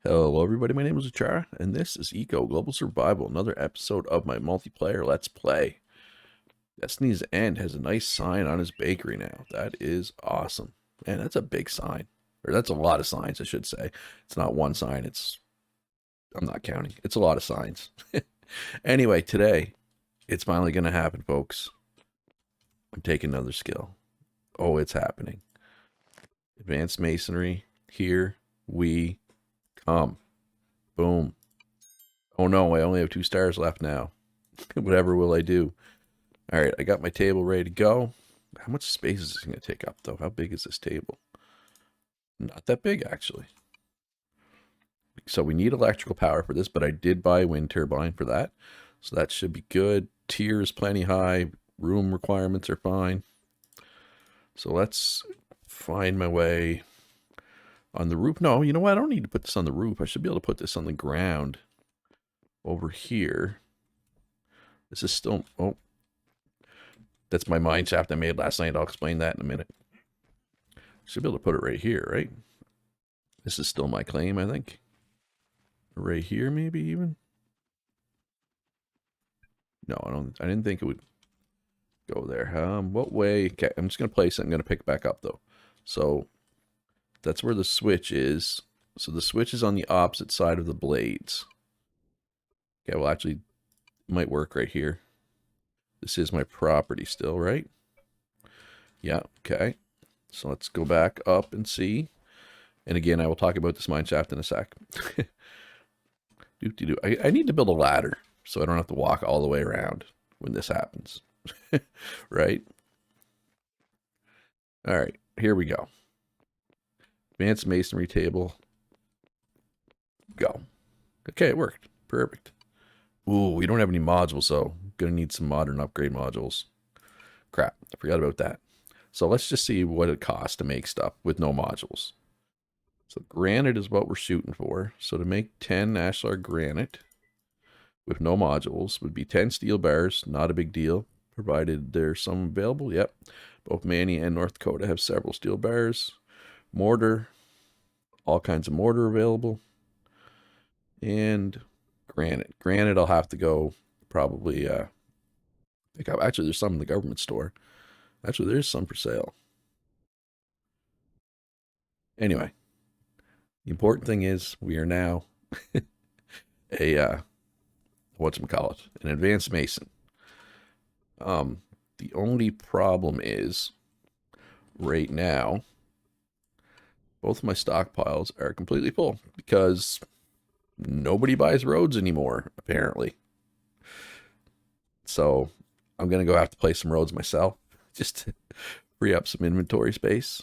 Hello everybody, my name is Achara, and this is Eco Global Survival, another episode of my multiplayer Let's Play. Destiny's End has a nice sign on his bakery now. That is awesome. Man, that's a big sign. Or that's a lot of signs, I should say. It's not one sign, I'm not counting. It's a lot of signs. Anyway, today, it's finally going to happen, folks. I'm taking another skill. Oh, it's happening. Advanced Masonry, here we come. Boom. Oh no, I only have 2 stars left now. Whatever will I do? Alright, I got my table ready to go. How much space is this going to take up, though? How big is this table? Not that big, actually. So we need electrical power for this, but I did buy a wind turbine for that. So that should be good. Tier is plenty high. Room requirements are fine. So let's find my way on the roof. No, you know what? I don't need to put this on the roof. I should be able to put this on the ground over here. This is still... Oh. That's my mine shaft I made last night. I'll explain that in a minute. Should be able to put it right here, right? This is still my claim, I think. Right here, maybe even? No, I didn't think it would go there. What way? Okay, I'm just going to place it. I'm going to pick back up, though. So, that's where the switch is. So, the switch is on the opposite side of the blades. Okay, well, actually, it might work right here. This is my property still, right? Yeah, okay. So let's go back up and see. And again, I will talk about this mine shaft in a sec. I need to build a ladder so I don't have to walk all the way around when this happens. Right? All right, here we go. Advanced masonry table. Go. Okay, it worked. Perfect. Ooh, we don't have any modules, so I'm going to need some modern upgrade modules. Crap, I forgot about that. So let's just see what it costs to make stuff with no modules. So granite is what we're shooting for. So to make 10 ashlar granite with no modules would be 10 steel bars. Not a big deal, provided there's some available. Yep, both Manny and North Dakota have several steel bars. Mortar, all kinds of mortar available. And granite. Granite I'll have to go probably pick up. Actually, there's some in the government store. Actually, there's some for sale. Anyway, the important thing is we are now a whatchamacallit, an advanced mason. The only problem is right now both of my stockpiles are completely full because nobody buys roads anymore, apparently. So I'm going to go have to place some roads myself just to free up some inventory space.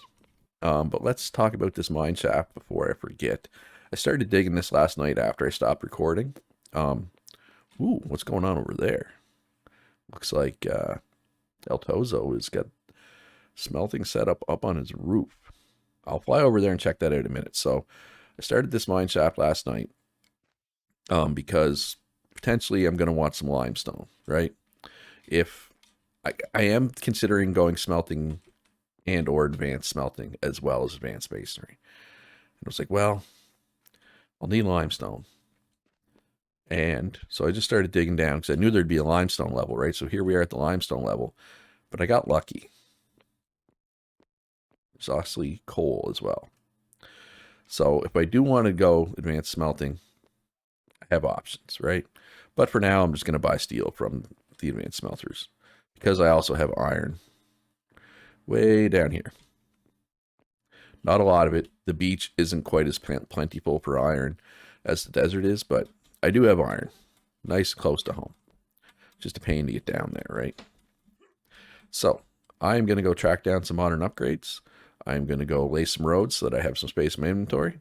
But let's talk about this mine shaft before I forget. I started digging this last night after I stopped recording. Ooh, what's going on over there? Looks like El Tozo has got smelting set up on his roof. I'll fly over there and check that out in a minute. So I started this mine shaft last night because potentially I'm going to want some limestone, right? If I am considering going smelting and or advanced smelting as well as advanced masonry. And I was like, well, I'll need limestone. And so I just started digging down because I knew there'd be a limestone level, right? So here we are at the limestone level, but I got lucky. There's obviously coal as well. So if I do want to go advanced smelting, I have options, right? But for now, I'm just going to buy steel from the advanced smelters because I also have iron way down here. Not a lot of it. The beach isn't quite as plentiful for iron as the desert is, but I do have iron. Nice close to home. Just a pain to get down there, right? So I'm going to go track down some modern upgrades. I'm going to go lay some roads so that I have some space in my inventory.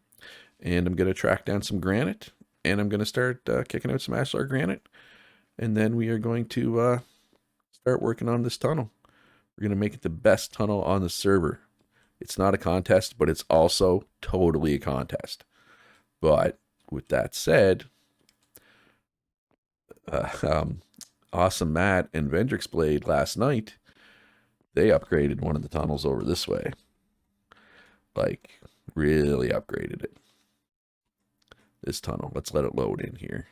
And I'm going to track down some granite. And I'm going to start kicking out some ashlar granite. And then we are going to start working on this tunnel. We're going to make it the best tunnel on the server. It's not a contest, but it's also totally a contest. But with that said, Awesome Matt and Vendrix Blade last night, they upgraded one of the tunnels over this way. Like, really upgraded it. this tunnel. Let's let it load in here.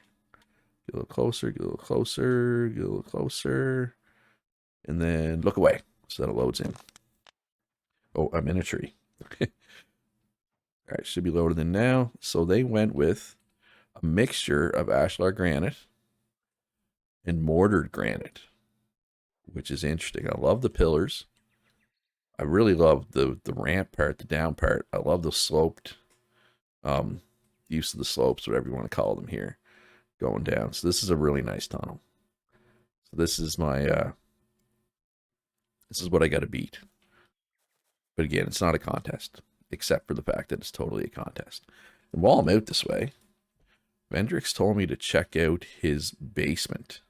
Get a little closer, get a little closer, get a little closer. And then look away so that it loads in. Oh, I'm in a tree. All right, should be loaded in now. So they went with a mixture of ashlar granite and mortared granite, which is interesting. I love the pillars. I really love the ramp part, the down part. I love the sloped use of the slopes, whatever you want to call them here, going down. So this is a really nice tunnel. So this is my this is what I got to beat. But again, it's not a contest, except for the fact that it's totally a contest. And while I'm out this way, Vendrix told me to check out his basement.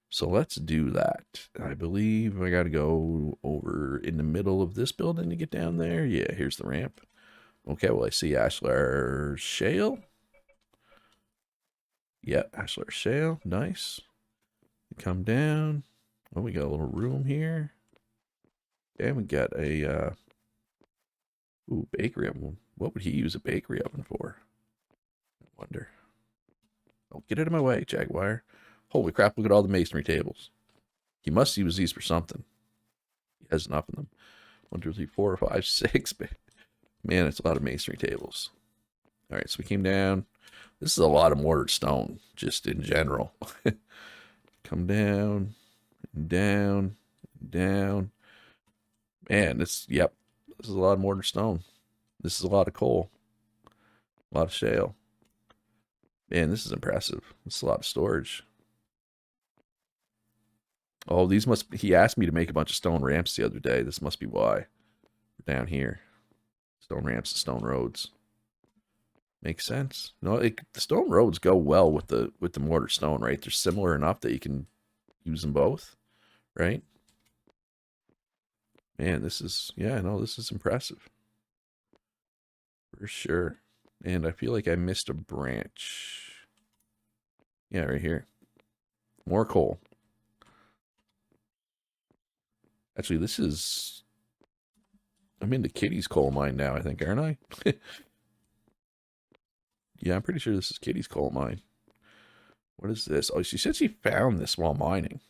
So let's do that. I believe I got to go over in the middle of this building to get down there. Yeah, here's the ramp. Okay, well, I see ashlar shale. Yeah, ashlar shale. Nice. Come down. Oh, we got a little room here. Okay, we got a ooh, bakery oven. What would he use a bakery oven for? I wonder. Oh, get out of my way, Jaguar. Holy crap, look at all the masonry tables. He must use these for something. He has enough of them. 1, 2, 3, 4, 5, 6. Man, it's a lot of masonry tables. All right, so we came down. This is a lot of mortared stone, just in general. Come down, down, down. Man, this is a lot of mortared stone. This is a lot of coal. A lot of shale. Man, this is impressive. This is a lot of storage. Oh, these must be, he asked me to make a bunch of stone ramps the other day. This must be why. We're down here. Stone ramps and stone roads. Makes sense. No, the stone roads go well with the mortar stone, right? They're similar enough that you can use them both, right? Man, this is, yeah, no, this is impressive. For sure. And I feel like I missed a branch. Yeah, right here. More coal. Actually, this is... I'm into Kitty's coal mine now, I think, aren't I? Yeah, I'm pretty sure this is Kitty's coal mine. What is this? Oh, she said she found this while mining.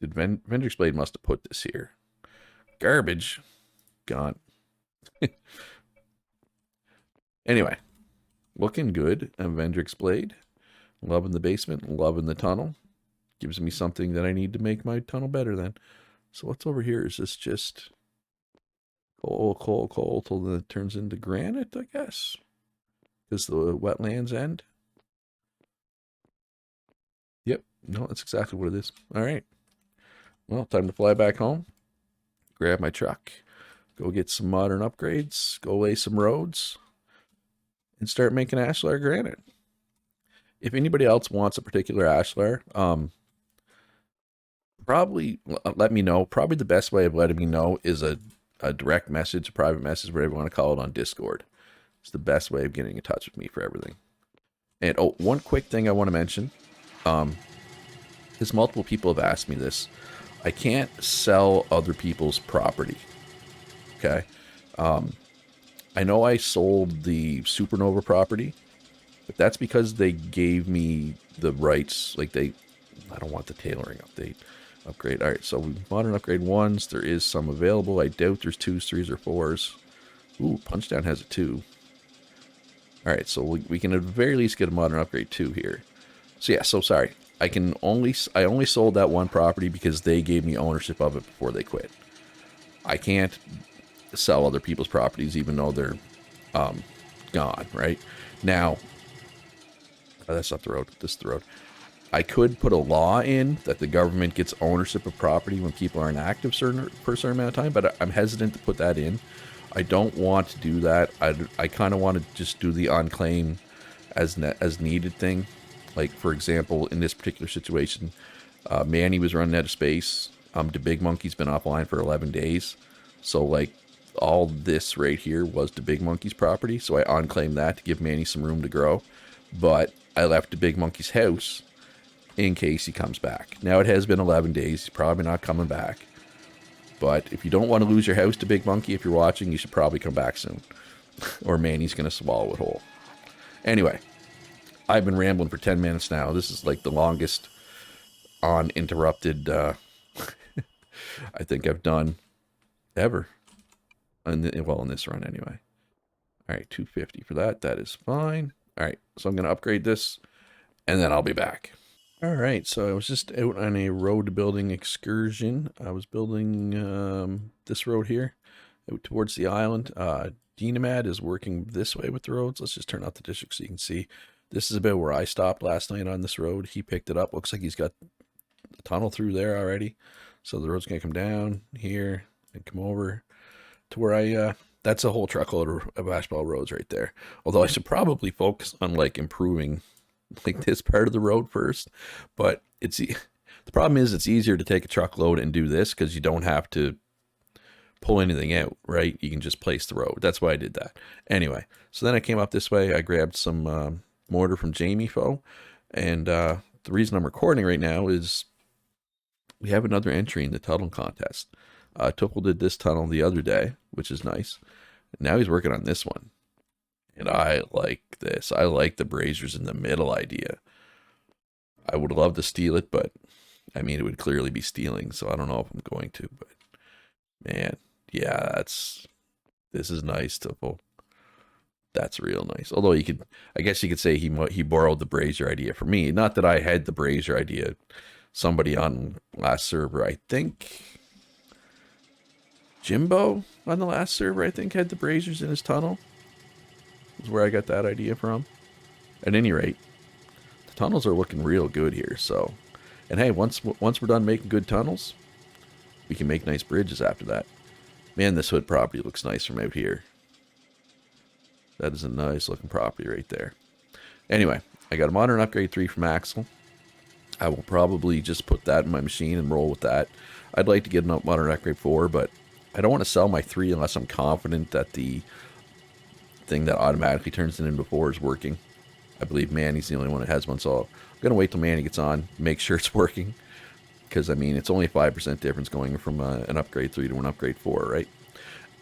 Did Vendrix Blade must have put this here. Garbage. Gone. Anyway, looking good on Vendrix Blade. Loving the basement, loving the tunnel. Gives me something that I need to make my tunnel better then. So what's over here? Is this just coal, coal, coal till then it turns into granite, I guess? Because the wetlands end? Yep. No, that's exactly what it is. All right. Well, time to fly back home. Grab my truck. Go get some modern upgrades. Go lay some roads. And start making ashlar granite. If anybody else wants a particular ashlar, probably let me know. Probably the best way of letting me know is a direct message, a private message, whatever you want to call it, on Discord. It's the best way of getting in touch with me for everything. And oh, one quick thing I want to mention, because multiple people have asked me this. I can't sell other people's property. Okay. I know I sold the Supernova property, but that's because they gave me the rights. Like I don't want the tailoring upgrade. All right, so we modern upgrade 1s. There is some available. I doubt there's 2s, 3s, or 4s. Ooh, Punchdown has a 2. All right, so we can at the very least get a modern upgrade 2 here. So yeah, so sorry. I only sold that one property because they gave me ownership of it before they quit. I can't sell other people's properties even though they're gone, right? Now, oh, that's not the road. This is the road. I could put a law in that the government gets ownership of property when people are inactive for a certain amount of time, but I'm hesitant to put that in. I don't want to do that. I kind of want to just do the unclaim as needed thing. Like, for example, in this particular situation, Manny was running out of space. The Big Monkey's been offline for 11 days. So, like, all this right here was the Big Monkey's property. So I unclaimed that to give Manny some room to grow. But I left the Big Monkey's house in case he comes back. Now, it has been 11 days. He's probably not coming back. But if you don't want to lose your house to Big Monkey, if you're watching, you should probably come back soon. Or Manny's going to swallow it whole. Anyway, I've been rambling for 10 minutes now. This is like the longest uninterrupted I think I've done ever. Well, in this run anyway. All right, 250 for that. That is fine. All right, so I'm going to upgrade this, and then I'll be back. All right, so I was just out on a road building excursion. I was building this road here out towards the island. Dynamad is working this way with the roads. Let's just turn out the district so you can see. This is about where I stopped last night on this road. He picked it up. Looks like he's got a tunnel through there already. So the road's going to come down here and come over to where I... that's a whole truckload of asphalt roads right there. Although I should probably focus on like improving like this part of the road first. But the problem is it's easier to take a truckload and do this because you don't have to pull anything out, right? You can just place the road. That's why I did that. Anyway, so then I came up this way. I grabbed some mortar from Jamie Foe. And the reason I'm recording right now is we have another entry in the tunnel contest. Tuchel did this tunnel the other day, which is nice. Now he's working on this one. And I like this. I like the braziers in the middle idea. I would love to steal it, but I mean, it would clearly be stealing, so I don't know if I'm going to. But man, yeah, this is nice, Tuchel. That's real nice. Although I guess you could say he borrowed the brazier idea from me. Not that I had the brazier idea. Somebody on last server, I think Jimbo on the last server, I think, had the braziers in his tunnel. Is where I got that idea from. At any rate, the tunnels are looking real good here. So, and hey, once we're done making good tunnels, we can make nice bridges after that. Man, this hood property looks nice from out here. That is a nice looking property right there. Anyway, I got a modern upgrade 3 from Axel. I will probably just put that in my machine and roll with that. I'd like to get a modern upgrade 4, but I don't want to sell my 3 unless I'm confident that the thing that automatically turns it into 4 is working. I believe Manny's the only one that has one, so I'm going to wait till Manny gets on, make sure it's working. Because, I mean, it's only a 5% difference going from an upgrade 3 to an upgrade 4, right?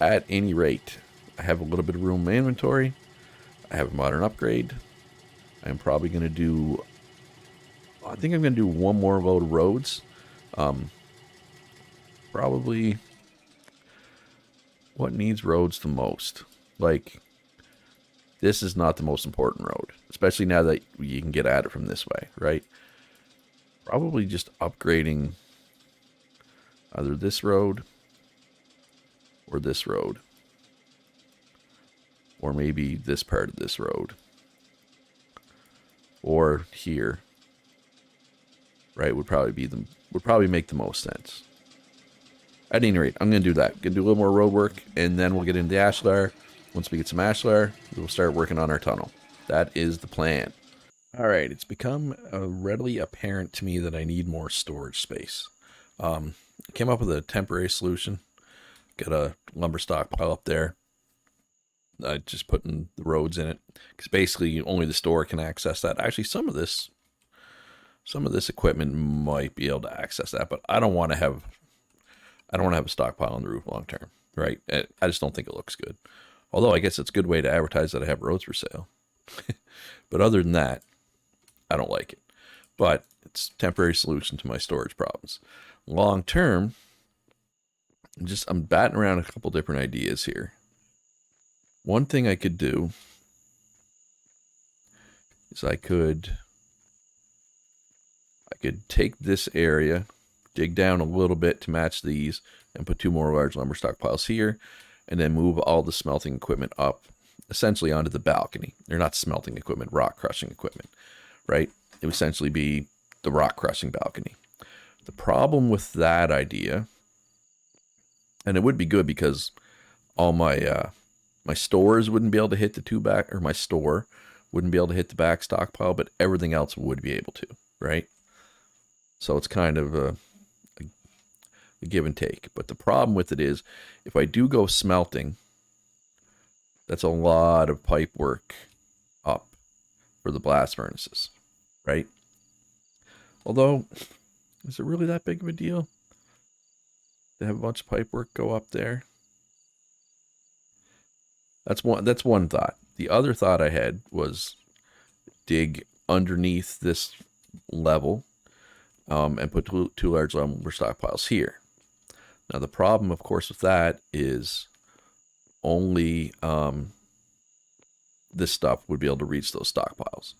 At any rate, I have a little bit of room in my inventory. I have a modern upgrade. I'm probably going to do... I think I'm going to do one more load of roads. Probably... What needs roads the most? Like, this is not the most important road. Especially now that you can get at it from this way, right? Probably just upgrading either this road or this road. Or maybe this part of this road. Or here. Right, would probably make the most sense. At any rate, I'm going to do that. Going to do a little more road work, and then we'll get into ashlar. Once we get some ashlar, we'll start working on our tunnel. That is the plan. All right, it's become readily apparent to me that I need more storage space. I came up with a temporary solution. Got a lumber stockpile up there. Just putting the roads in it, because basically only the store can access that. Actually, some of this equipment might be able to access that, but I don't want to have a stockpile on the roof long term, right? I just don't think it looks good. Although I guess it's a good way to advertise that I have roads for sale. But other than that, I don't like it. But it's a temporary solution to my storage problems. Long term, I'm batting around a couple different ideas here. One thing I could do is I could take this area, dig down a little bit to match these, and put 2 more large lumber stockpiles here, and then move all the smelting equipment up, essentially onto the balcony. They're not smelting equipment, rock crushing equipment, right? It would essentially be the rock crushing balcony. The problem with that idea, and it would be good because all my my stores wouldn't be able to hit the 2 back, or my store wouldn't be able to hit the back stockpile, but everything else would be able to, right? So it's kind of a give and take. But the problem with it is, if I do go smelting, that's a lot of pipe work up for the blast furnaces, right? Although, is it really that big of a deal? to have a bunch of pipe work go up there. That's one thought. The other thought I had was dig underneath this level, and put two large lumber stockpiles here. Now the problem, of course, with that is only this stuff would be able to reach those stockpiles.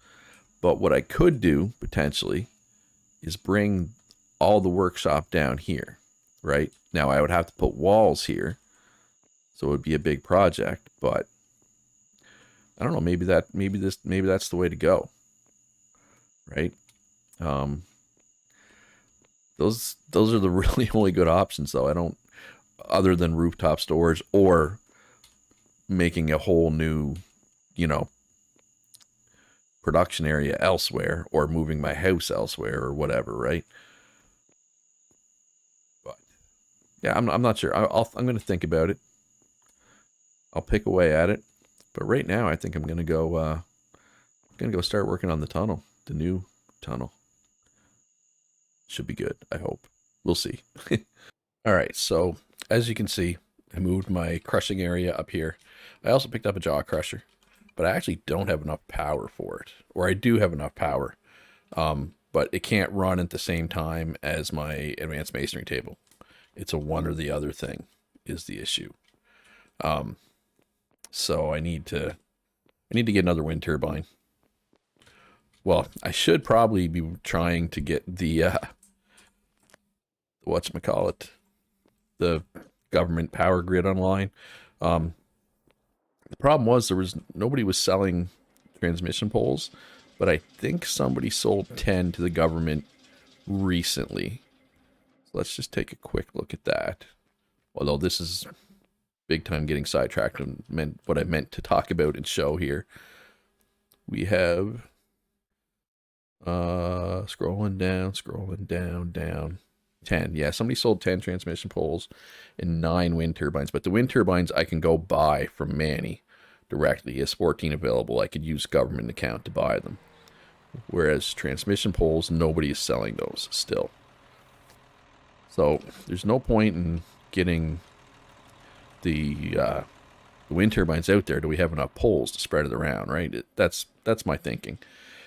But what I could do potentially is bring all the workshop down here, right? Now I would have to put walls here, so it would be a big project, but I don't know, maybe that's the way to go, right? Um, those are the really only good options, though. I don't, other than rooftop storage or making a whole new, you know, production area elsewhere, or moving my house elsewhere, or whatever, right? But yeah, I'm not sure. I'm going to think about it. I'll pick away at it. But right now, I think I'm going to go start working on the tunnel, the new tunnel. Should be good, I hope. We'll see. All right, so as you can see, I moved my crushing area up here. I also picked up a jaw crusher, but I actually don't have enough power for it. Or I do have enough power, but it can't run at the same time as my advanced masonry table. It's a one or the other thing is the issue. So I need to get another wind turbine. Well, I should probably be trying to get the whatchamacallit, the government power grid online. The problem was nobody was selling transmission poles, but I think somebody sold 10 to the government recently. So let's just take a quick look at that. Although this is big time getting sidetracked and meant what I meant to talk about and show here. We have scrolling down 10. Yeah, somebody sold 10 transmission poles and 9 wind turbines, but the wind turbines I can go buy from Manny directly. He has 14 available. I could use government account to buy them. Whereas transmission poles, nobody is selling those still. So there's no point in getting the wind turbines out there. Do we have enough poles to spread it around, right? That's my thinking.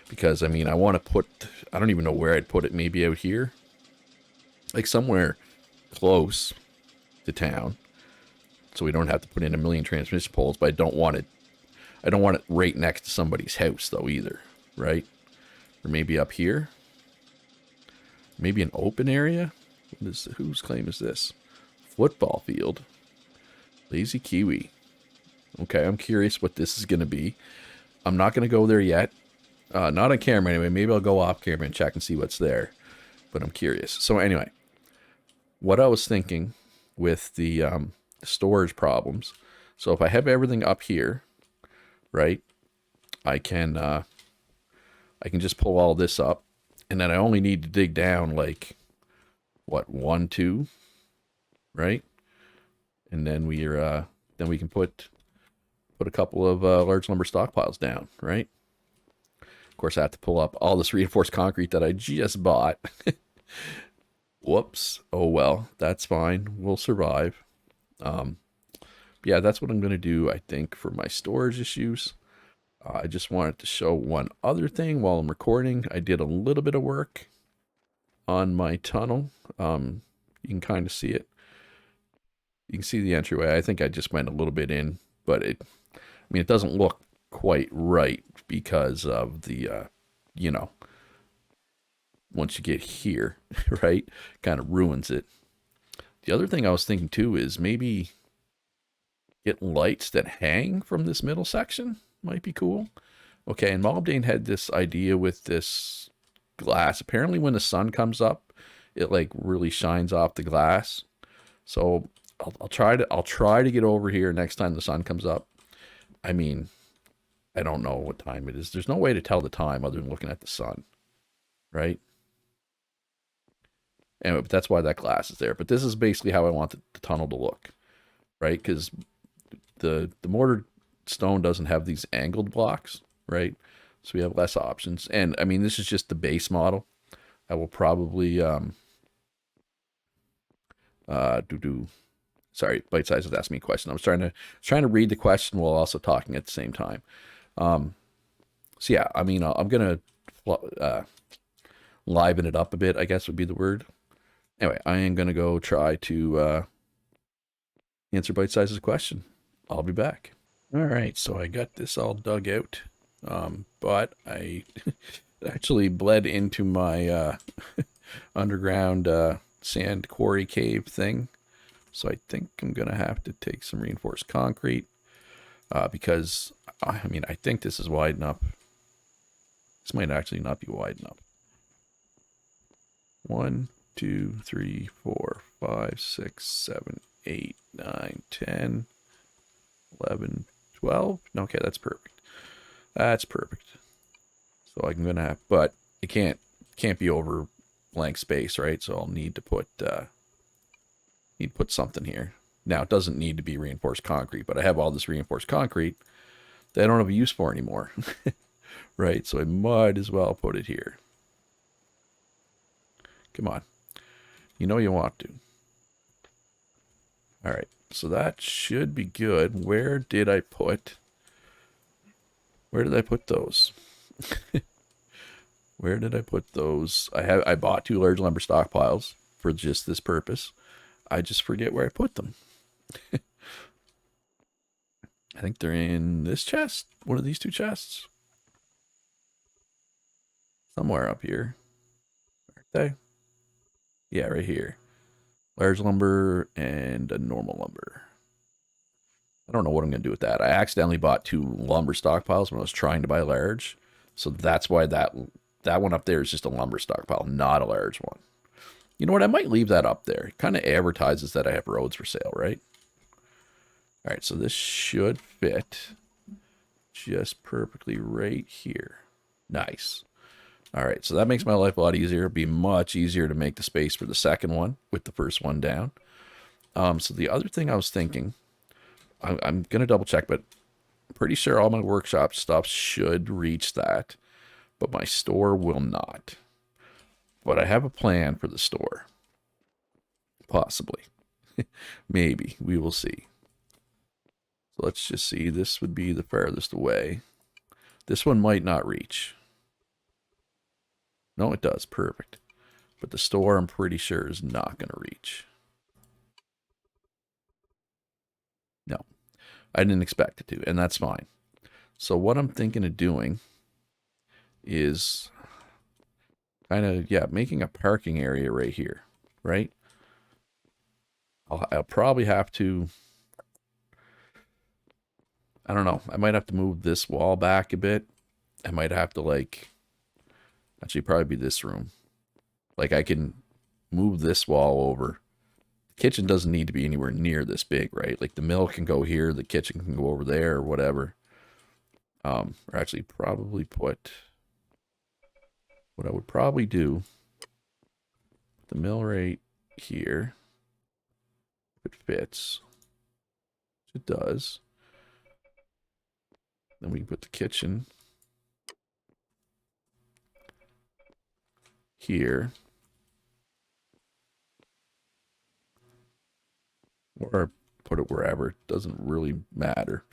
Because, I mean, I want to put, I don't even know where I'd put it, maybe out here. Like somewhere close to town. So we don't have to put in a million transmission poles, but I don't want it right next to somebody's house, though, either, right? Or maybe up here. Maybe an open area. Whose claim is this? Football field. Lazy Kiwi. Okay, I'm curious what this is going to be. I'm not going to go there yet. Not on camera anyway. Maybe I'll go off camera and check and see what's there. But I'm curious. So anyway, what I was thinking with the storage problems. So if I have everything up here, right, I can just pull all this up, and then I only need to dig down like what, 1, 2, right? And then we can put a couple of large lumber stockpiles down, right? Of course, I have to pull up all this reinforced concrete that I just bought. Whoops. Oh well, that's fine. We'll survive. Yeah, that's what I'm going to do, I think, for my storage issues. I just wanted to show one other thing while I'm recording. I did a little bit of work on my tunnel. You can kind of see it. You can see the entryway. I think I just went a little bit in, but it doesn't look quite right because of the, once you get here, right, kind of ruins it. The other thing I was thinking too is maybe get lights that hang from this middle section. Might be cool. Okay, and Maldane had this idea with this glass. Apparently when the sun comes up, it like really shines off the glass. So I'll try to get over here next time the sun comes up. I mean, I don't know what time it is. There's no way to tell the time other than looking at the sun, right? Anyway, but that's why that glass is there. But this is basically how I want the tunnel to look, right? Because the mortar stone doesn't have these angled blocks, right? So we have less options. And I mean, this is just the base model. I will probably Sorry, Bite Size was asking me a question. I was trying to read the question while also talking at the same time. So yeah, I mean, I'm gonna liven it up a bit, I guess would be the word. Anyway, I am gonna go try to answer Bite Size's question. I'll be back. All right, so I got this all dug out, but I actually bled into my underground sand quarry cave thing. So I think I'm gonna have to take some reinforced concrete because I mean I think this is wide enough. This might actually not be wide enough. 1, 2, 3, 4, 5, 6, 7, 8, 9, 10, 11, 12. Okay, that's perfect. That's perfect. So I'm gonna have, but it can't be over blank space, right? So I'll need to put something here. Now it doesn't need to be reinforced concrete, but I have all this reinforced concrete that I don't have a use for anymore, right? So I might as well put it here. Come on, you know you want to. All right, so that should be good. Where did I put those? Where did I put those? I bought 2 large lumber stockpiles for just this purpose. I just forget where I put them. I think they're in this chest. One of these 2 chests. Somewhere up here. Aren't they? Yeah, right here. Large lumber and a normal lumber. I don't know what I'm going to do with that. I accidentally bought 2 lumber stockpiles when I was trying to buy large. So that's why that one up there is just a lumber stockpile, not a large one. You know what? I might leave that up there. It kind of advertises that I have roads for sale, right? All right, so this should fit just perfectly right here. Nice. All right, so that makes my life a lot easier. It'd be much easier to make the space for the second one with the first one down. So the other thing I was thinking, I'm going to double check, but I'm pretty sure all my workshop stuff should reach that, but my store will not. But I have a plan for the store. Possibly. Maybe. We will see. So let's just see. This would be the farthest away. This one might not reach. No, it does. Perfect. But the store, I'm pretty sure, is not going to reach. No. I didn't expect it to, and that's fine. So what I'm thinking of doing is kind of, yeah, making a parking area right here, right? I'll probably have to, I don't know, I might have to move this wall back a bit. I might have to, like, actually probably be this room. Like, I can move this wall over. The kitchen doesn't need to be anywhere near this big, right? Like, the mill can go here, the kitchen can go over there, or whatever. Or actually probably put, what I would probably do, the mill right here, if it fits, it does. Then we can put the kitchen here. Or put it wherever. It doesn't really matter.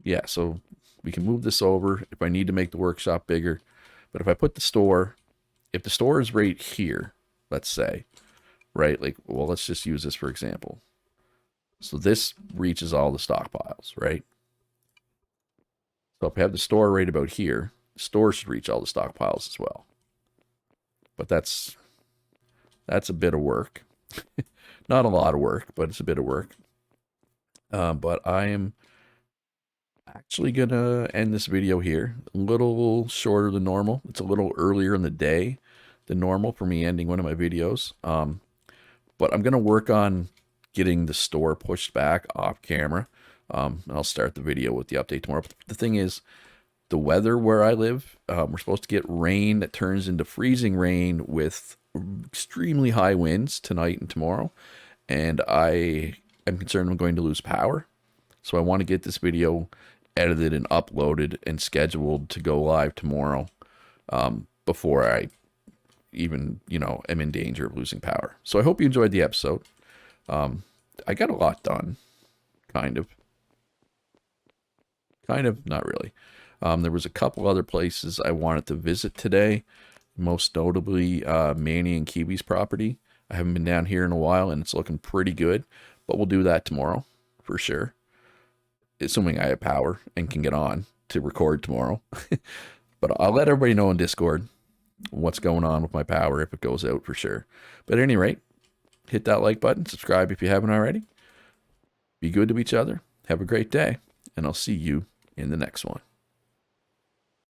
Yeah, so we can move this over if I need to make the workshop bigger. But if I put the store, if the store is right here, let's say, right? Like, well, let's just use this for example. So this reaches all the stockpiles, right? So if I have the store right about here, the store should reach all the stockpiles as well. But that's a bit of work. Not a lot of work, but it's a bit of work. But I am actually gonna end this video here. A little shorter than normal. It's a little earlier in the day than normal for me ending one of my videos. But I'm gonna work on getting the store pushed back off camera. And I'll start the video with the update tomorrow. But the thing is, the weather where I live, we're supposed to get rain that turns into freezing rain with extremely high winds tonight and tomorrow. And I am concerned I'm going to lose power. So I want to get this video edited and uploaded and scheduled to go live tomorrow, before I even, am in danger of losing power. So I hope you enjoyed the episode. I got a lot done, kind of. Kind of, not really. There was a couple other places I wanted to visit today, most notably Manny and Kiwi's property. I haven't been down here in a while, and it's looking pretty good, but we'll do that tomorrow for sure, assuming I have power and can get on to record tomorrow. But I'll let everybody know in Discord what's going on with my power if it goes out for sure. But at any rate, hit that like button, subscribe if you haven't already. Be good to each other. Have a great day, and I'll see you in the next one.